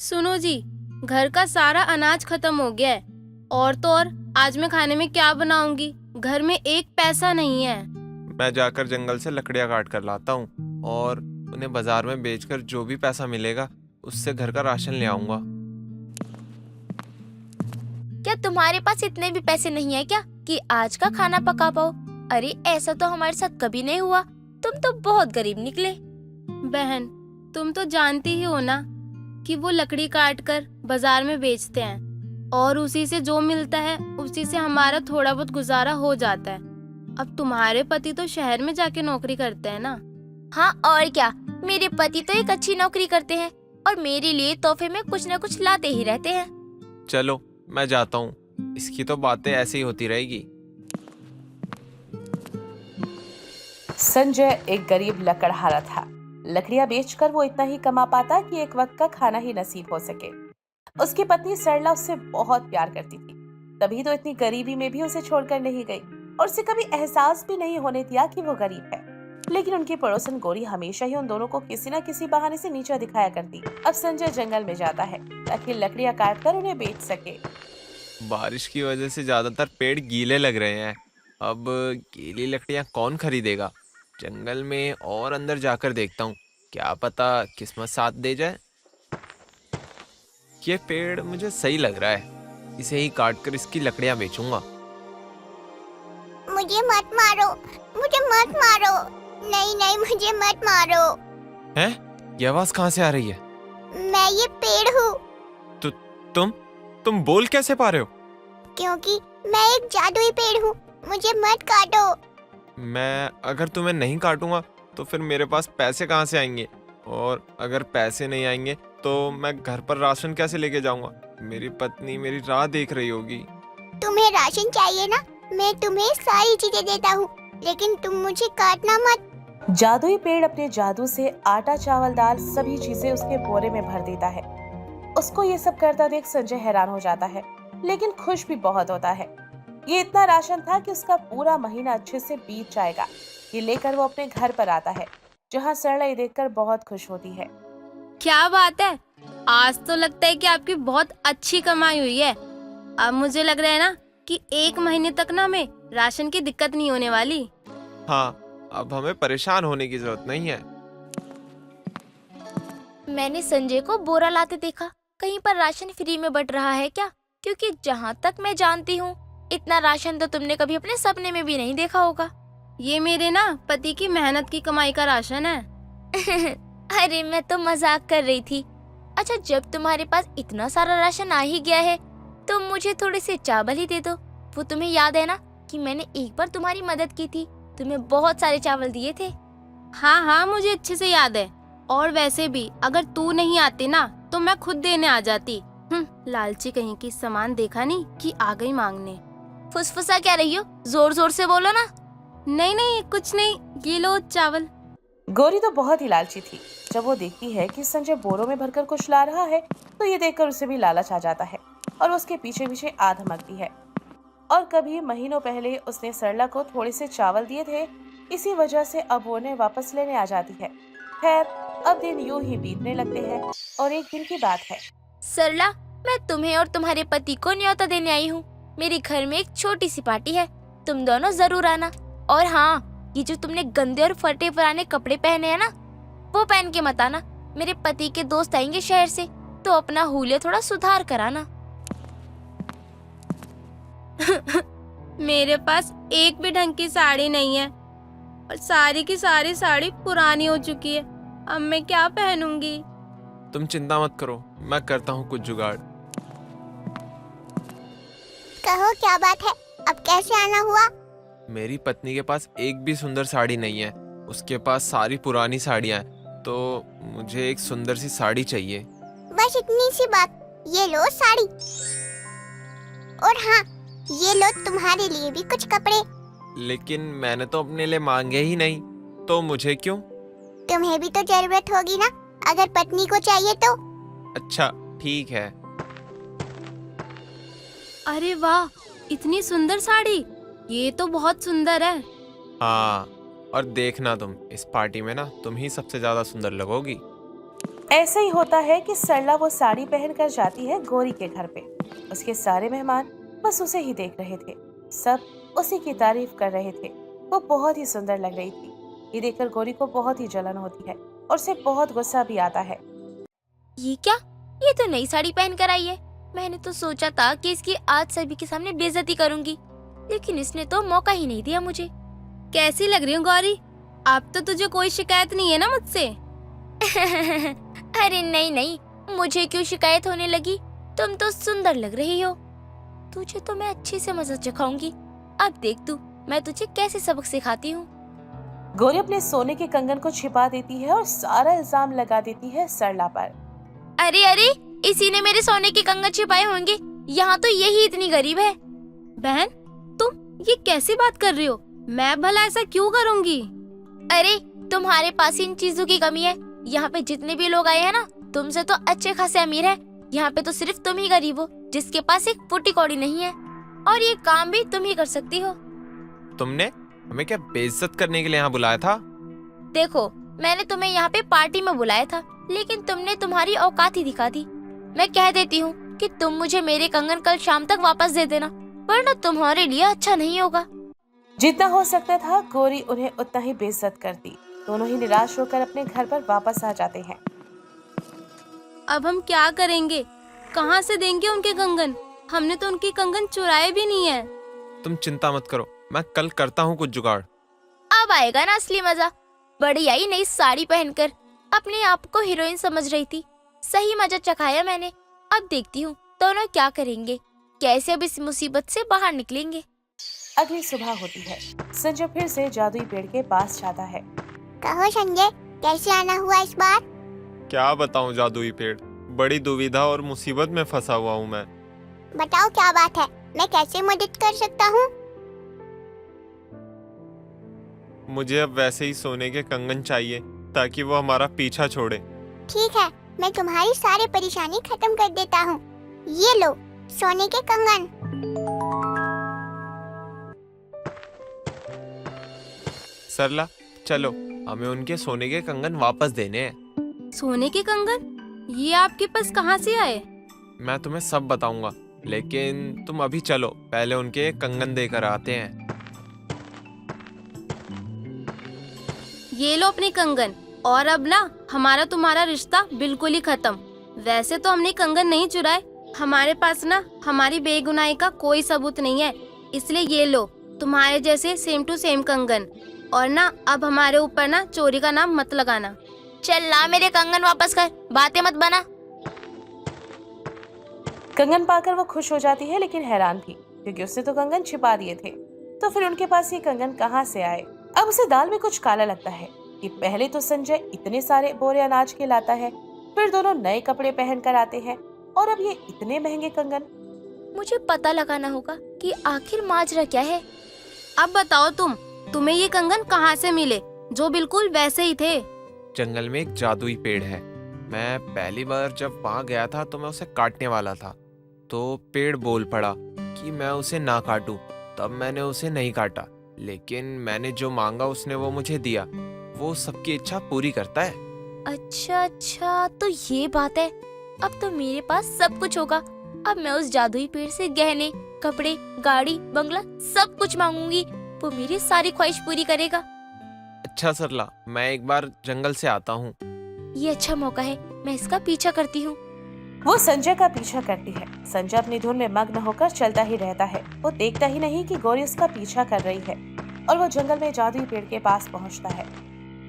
सुनो जी, घर का सारा अनाज खत्म हो गया है। और तो और आज मैं खाने में क्या बनाऊंगी? घर में एक पैसा नहीं है। मैं जाकर जंगल से लकड़ियां काट कर लाता हूँ और उन्हें बाजार में बेचकर जो भी पैसा मिलेगा उससे घर का राशन ले आऊंगा। क्या तुम्हारे पास इतने भी पैसे नहीं है क्या कि आज का खाना पका पाओ? अरे ऐसा तो हमारे साथ कभी नहीं हुआ। तुम तो बहुत गरीब निकले। बहन, तुम तो जानती ही हो ना कि वो लकड़ी काट कर बाजार में बेचते हैं और उसी से जो मिलता है उसी से हमारा थोड़ा बहुत गुजारा हो जाता है। अब तुम्हारे पति तो शहर में जाके नौकरी करते हैं ना। हाँ और क्या, मेरे पति तो एक अच्छी नौकरी करते हैं और मेरे लिए तोहफे में कुछ न कुछ लाते ही रहते हैं। चलो मैं जाता हूँ, इसकी तो बातें ऐसे ही होती रहेगी। संजय एक गरीब लकड़हारा था। लकड़ियां बेचकर वो इतना ही कमा पाता कि एक वक्त का खाना ही नसीब हो सके। उसकी पत्नी सरला उससे बहुत प्यार करती थी, तभी तो इतनी गरीबी में भी उसे छोड़कर नहीं गई और उसे कभी एहसास भी नहीं होने दिया कि वो गरीब है। लेकिन उनकी पड़ोसन गोरी हमेशा ही उन दोनों को किसी न किसी बहाने से नीचा दिखाया करती। अब संजय जंगल में जाता है ताकि लकड़ियां काटकर उन्हें बेच सके। बारिश की वजह से ज्यादातर पेड़ गीले लग रहे हैं। अब गीली लकड़ियां कौन खरीदेगा? जंगल में और अंदर जाकर देखता हूँ, क्या पता किस्मत साथ दे जाए। ये पेड़ मुझे सही लग रहा है, इसे ही काटकर इसकी लकड़ियां बेचूंगा। मुझे मत मारो, मुझे मत मारो, नहीं नहीं मुझे मत मारो। हैं? ये आवाज कहाँ से आ रही है? मैं ये पेड़ हूँ। तुम बोल कैसे पा रहे हो? क्योंकि मैं एक जादुई पेड़ हूँ, मुझे मत काटो। मैं अगर तुम्हें नहीं काटूंगा तो फिर मेरे पास पैसे कहाँ से आएंगे? और अगर पैसे नहीं आएंगे तो मैं घर पर राशन कैसे लेके जाऊंगा? मेरी पत्नी मेरी राह देख रही होगी। तुम्हें राशन चाहिए ना? मैं तुम्हें सारी चीजें देता हूँ, लेकिन तुम मुझे काटना मत। जादुई पेड़ अपने जादू से आटा चावल दाल सभी चीजें उसके बोरे में भर देता है। उसको ये सब करता देख संजय हैरान हो जाता है, लेकिन खुश भी बहुत होता है। ये इतना राशन था कि उसका पूरा महीना अच्छे से बीत जाएगा। ये लेकर वो अपने घर पर आता है, जहाँ सरला ये देखकर बहुत खुश होती है। क्या बात है, आज तो लगता है कि आपकी बहुत अच्छी कमाई हुई है। अब मुझे लग रहा है ना कि एक महीने तक ना हमें राशन की दिक्कत नहीं होने वाली। हाँ, अब हमें परेशान होने की जरूरत नहीं है। मैंने संजय को बोरा लाते देखा। कहीं पर राशन फ्री में बंट रहा है क्या? क्योंकि जहाँ तक मैं जानती हूँ इतना राशन तो तुमने कभी अपने सपने में भी नहीं देखा होगा। ये मेरे ना पति की मेहनत की कमाई का राशन है। अरे मैं तो मजाक कर रही थी। अच्छा, जब तुम्हारे पास इतना सारा राशन आ ही गया है तो मुझे थोड़े से चावल ही दे दो। वो तुम्हें याद है ना कि मैंने एक बार तुम्हारी मदद की थी, तुम्हें बहुत सारे चावल दिए थे। हाँ हाँ, मुझे अच्छे से याद है। और वैसे भी अगर तू नहीं आती ना तो मैं खुद देने आ जाती। लालची कहीं की, सामान देखा नहीं कि आ गई मांगने। फुसफुसा क्या रही हो? जोर जोर से बोलो ना। नहीं नहीं कुछ नहीं, ये लो चावल। गोरी तो बहुत ही लालची थी। जब वो देखती है कि संजय बोरों में भरकर कुछ ला रहा है तो ये देखकर उसे भी लालच आ जाता है और उसके पीछे पीछे आ धमकती है। और कभी महीनों पहले उसने सरला को थोड़े से चावल दिए थे, इसी वजह से अब वो उन्हें वापस लेने आ जाती है। खैर, अब दिन यूं ही बीतने लगते हैं और एक दिन की बात है। सरला, मैं तुम्हें और तुम्हारे पति को न्योता देने आई हूँ। मेरे घर में एक छोटी सी पार्टी है, तुम दोनों जरूर आना। और हाँ, ये जो तुमने गंदे और फटे पुराने कपड़े पहने हैं ना, वो पहन के मत आना। मेरे पति के दोस्त आएंगे शहर से, तो अपना हुलिया थोड़ा सुधार कराना। मेरे पास एक भी ढंग की साड़ी नहीं है और सारी की सारी साड़ी पुरानी हो चुकी है। अब मैं क्या पहनूंगी? तुम चिंता मत करो, मैं करता हूँ कुछ जुगाड़। कहो क्या बात है, अब कैसे आना हुआ? मेरी पत्नी के पास एक भी सुंदर साड़ी नहीं है, उसके पास सारी पुरानी साड़ियाँ हैं, तो मुझे एक सुंदर सी साड़ी चाहिए। बस इतनी सी बात, ये लो साड़ी। और हाँ, ये लो तुम्हारे लिए भी कुछ कपड़े। लेकिन मैंने तो अपने लिए मांगे ही नहीं, तो मुझे क्यों? तुम्हें भी तो जरूरत होगी ना, अगर पत्नी को चाहिए तो। अच्छा ठीक है। अरे वाह, इतनी सुंदर साड़ी, ये तो बहुत सुंदर है। हाँ, और देखना तुम, इस पार्टी में ना तुम ही सबसे ज्यादा सुंदर लगोगी। ऐसा ही होता है कि सरला वो साड़ी पहनकर जाती है गौरी के घर पे। उसके सारे मेहमान बस उसे ही देख रहे थे, सब उसी की तारीफ कर रहे थे। वो बहुत ही सुंदर लग रही थी। ये देखकर गौरी को बहुत ही जलन होती है और उसे बहुत गुस्सा भी आता है। ये क्या, ये तो नई साड़ी पहन कर आई है। मैंने तो सोचा था कि इसकी आज सभी के सामने बेइज्जती करूंगी, लेकिन इसने तो मौका ही नहीं दिया मुझे। कैसी लग रही हूँ गौरी? अब तो तुझे कोई शिकायत नहीं है ना मुझसे? अरे नहीं नहीं, मुझे क्यों शिकायत होने लगी? तुम तो सुंदर लग रही हो। तुझे तो मैं अच्छे से मजा चखाऊंगी। अब देख तू, मैं तुझे कैसे सबक सिखाती हूँ। गौरी अपने सोने के कंगन को छिपा देती है और सारा इल्जाम लगा देती है सरला पर। अरे अरे, इसी ने मेरे सोने के कंगन छिपाए होंगे। यहाँ तो यही इतनी गरीब है। बहन, तुम ये कैसी बात कर रही हो? मैं भला ऐसा क्यों करूँगी? अरे तुम्हारे पास इन चीजों की कमी है। यहाँ पे जितने भी लोग आए हैं ना, तुमसे तो अच्छे खासे अमीर है। यहाँ पे तो सिर्फ तुम ही गरीब हो, जिसके पास एक फुटी कौड़ी नहीं है, और ये काम भी तुम ही कर सकती हो। तुमने हमें क्या बेइज्जत करने के लिए यहाँ बुलाया था? देखो, मैंने तुम्हें यहाँ पे पार्टी में बुलाया था, लेकिन तुमने तुम्हारी औकात ही दिखा दी। मैं कह देती हूँ कि तुम मुझे मेरे कंगन कल शाम तक वापस दे देना, वरना तुम्हारे लिए अच्छा नहीं होगा। जितना हो सकता था गौरी उन्हें उतना ही बेइज्जत करती। दोनों ही निराश होकर अपने घर पर वापस आ जाते हैं। अब हम क्या करेंगे? कहाँ से देंगे उनके कंगन? हमने तो उनके कंगन चुराए भी नहीं है। तुम चिंता मत करो, मैं कल करता हूँ कुछ जुगाड़। अब आएगा ना असली मजा। बड़ी आई नई साड़ी पहनकर अपने आप को हीरोइन समझ रही थी। सही मजा चखाया मैंने। अब देखती हूँ दोनों क्या करेंगे, कैसे अब इस मुसीबत से बाहर निकलेंगे। अगली सुबह होती है। संजय फिर से जादुई पेड़ के पास जाता है। कहो संजय, कैसे आना हुआ इस बार? क्या बताऊँ जादुई पेड़, बड़ी दुविधा और मुसीबत में फंसा हुआ हूँ मैं। बताओ क्या बात है, मैं कैसे मदद कर सकता हूँ? मुझे अब वैसे ही सोने के कंगन चाहिए ताकि वो हमारा पीछा छोड़े। ठीक है, मैं तुम्हारी सारी परेशानी खत्म कर देता हूँ। ये लो सोने के कंगन। सरला, चलो हमें उनके सोने के कंगन वापस देने हैं। सोने के कंगन? ये आपके पास कहाँ से आए? मैं तुम्हें सब बताऊंगा, लेकिन तुम अभी चलो, पहले उनके कंगन देकर आते हैं। ये लो अपने कंगन, और अब ना हमारा तुम्हारा रिश्ता बिल्कुल ही खत्म। वैसे तो हमने कंगन नहीं चुराए, हमारे पास ना हमारी बेगुनाही का कोई सबूत नहीं है, इसलिए ये लो तुम्हारे जैसे सेम टू सेम कंगन। और ना अब हमारे ऊपर ना चोरी का नाम मत लगाना। चल ला मेरे कंगन वापस कर, बातें मत बना। कंगन पाकर वो खुश हो जाती है, लेकिन हैरान थी क्योंकि उसने तो कंगन छिपा दिए थे। तो फिर उनके पास ये कंगन कहाँ से आए? अब उसे दाल में कुछ काला लगता है कि पहले तो संजय इतने सारे बोरे अनाज के लाता है, फिर दोनों नए कपड़े पहन कर आते हैं, और अब ये इतने महंगे कंगन। मुझे पता लगाना होगा कि आखिर माजरा क्या है। अब बताओ तुम्हें ये कंगन कहाँ से मिले जो बिल्कुल वैसे ही थे? जंगल में एक जादुई पेड़ है। मैं पहली बार जब वहाँ गया था तो मैं उसे काटने वाला था, तो पेड़ बोल पड़ा कि मैं उसे ना काटूं। तब मैंने उसे नहीं काटा, लेकिन मैंने जो मांगा उसने वो मुझे दिया। वो सबकी इच्छा पूरी करता है। अच्छा, तो ये बात है। अब तो मेरे पास सब कुछ होगा। अब मैं उस जादुई पेड़ से गहने, कपड़े, गाड़ी, बंगला सब कुछ मांगूंगी। वो मेरी सारी ख्वाहिश पूरी करेगा। अच्छा सरला, मैं एक बार जंगल से आता हूँ। ये अच्छा मौका है, मैं इसका पीछा करती हूँ। वो संजय का पीछा करती है। संजय अपनी धुन में मग्न होकर चलता ही रहता है। वो देखता ही नहीं कि गौरी उसका पीछा कर रही है, और वो जंगल में जादुई पेड़ के पास पहुंचता है।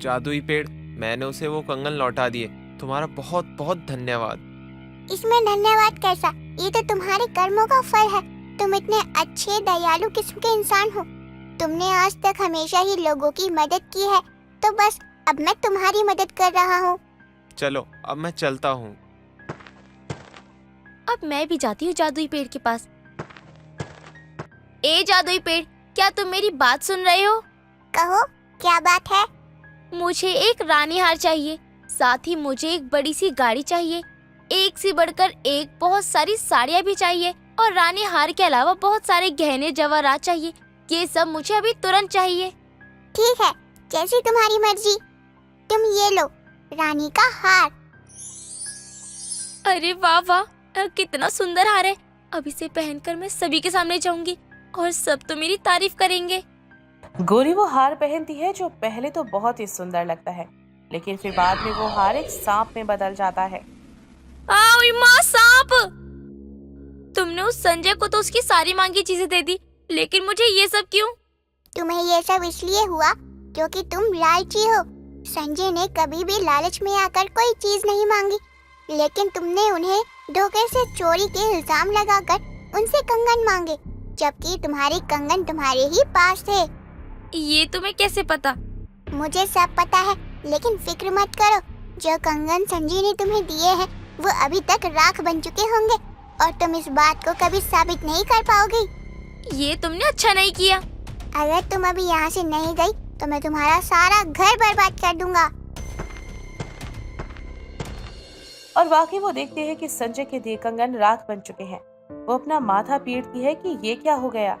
जादुई पेड़, मैंने उसे वो कंगन लौटा दिए। तुम्हारा बहुत बहुत धन्यवाद। इसमें धन्यवाद कैसा? ये तो तुम्हारे कर्मों का फल है। तुम इतने अच्छे दयालु किस्म के इंसान हो। तुमने आज तक हमेशा ही लोगों की मदद की है, तो बस अब मैं तुम्हारी मदद कर रहा हूँ। चलो अब मैं चलता हूँ। अब मैं भी जाती हूँ जादुई पेड़ के पास। ए जादुई पेड़, क्या तुम मेरी बात सुन रहे हो? कहो क्या बात है? मुझे एक रानी हार चाहिए, साथ ही मुझे एक बड़ी सी गाड़ी चाहिए, एक से बढ़कर एक बहुत सारी साड़ियाँ भी चाहिए, और रानी हार के अलावा बहुत सारे गहने जवाहरात चाहिए। ये सब मुझे अभी तुरंत चाहिए। ठीक है, जैसी तुम्हारी मर्जी। तुम ये लो रानी का हार। अरे वाह वाह, कितना सुंदर हार है। अब इसे पहनकर मैं सभी के सामने जाऊंगी और सब तो मेरी तारीफ करेंगे। गोरी वो हार पहनती है जो पहले तो बहुत ही सुंदर लगता है, लेकिन फिर बाद में वो हार एक सांप में बदल जाता है। आओ माँ, सांप! तुमने उस संजय को तो उसकी सारी मांगी चीजें दे दी, लेकिन मुझे ये सब क्यों? तुम्हें ये सब इसलिए हुआ क्योंकि तुम लालची हो। संजय ने कभी भी लालच में आकर कोई चीज नहीं मांगी, लेकिन तुमने उन्हें धोखे से चोरी के इल्जाम लगाकर उनसे कंगन मांगे, जबकि तुम्हारे कंगन तुम्हारे ही पास थे। ये तुम्हें कैसे पता? मुझे सब पता है, लेकिन फिक्र मत करो। जो कंगन संजय ने तुम्हें दिए हैं वो अभी तक राख बन चुके होंगे और तुम इस बात को कभी साबित नहीं कर पाओगी। ये तुमने अच्छा नहीं किया। अगर तुम अभी यहाँ से नहीं गई तो मैं तुम्हारा सारा घर बर्बाद कर दूंगा। और वाकई वो देखते हैं कि संजय के दिए कंगन राख बन चुके हैं। वो अपना माथा पीटती है कि ये क्या हो गया।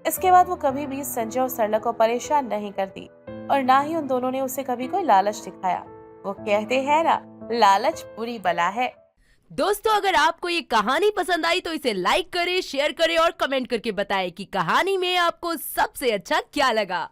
इसके बाद वो कभी भी संजय और सरला को परेशान नहीं करती और ना ही उन दोनों ने उसे कभी कोई लालच दिखाया। वो कहते हैं ना, लालच बुरी बला है। दोस्तों, अगर आपको ये कहानी पसंद आई तो इसे लाइक करें, शेयर करें और कमेंट करके बताएं कि कहानी में आपको सबसे अच्छा क्या लगा।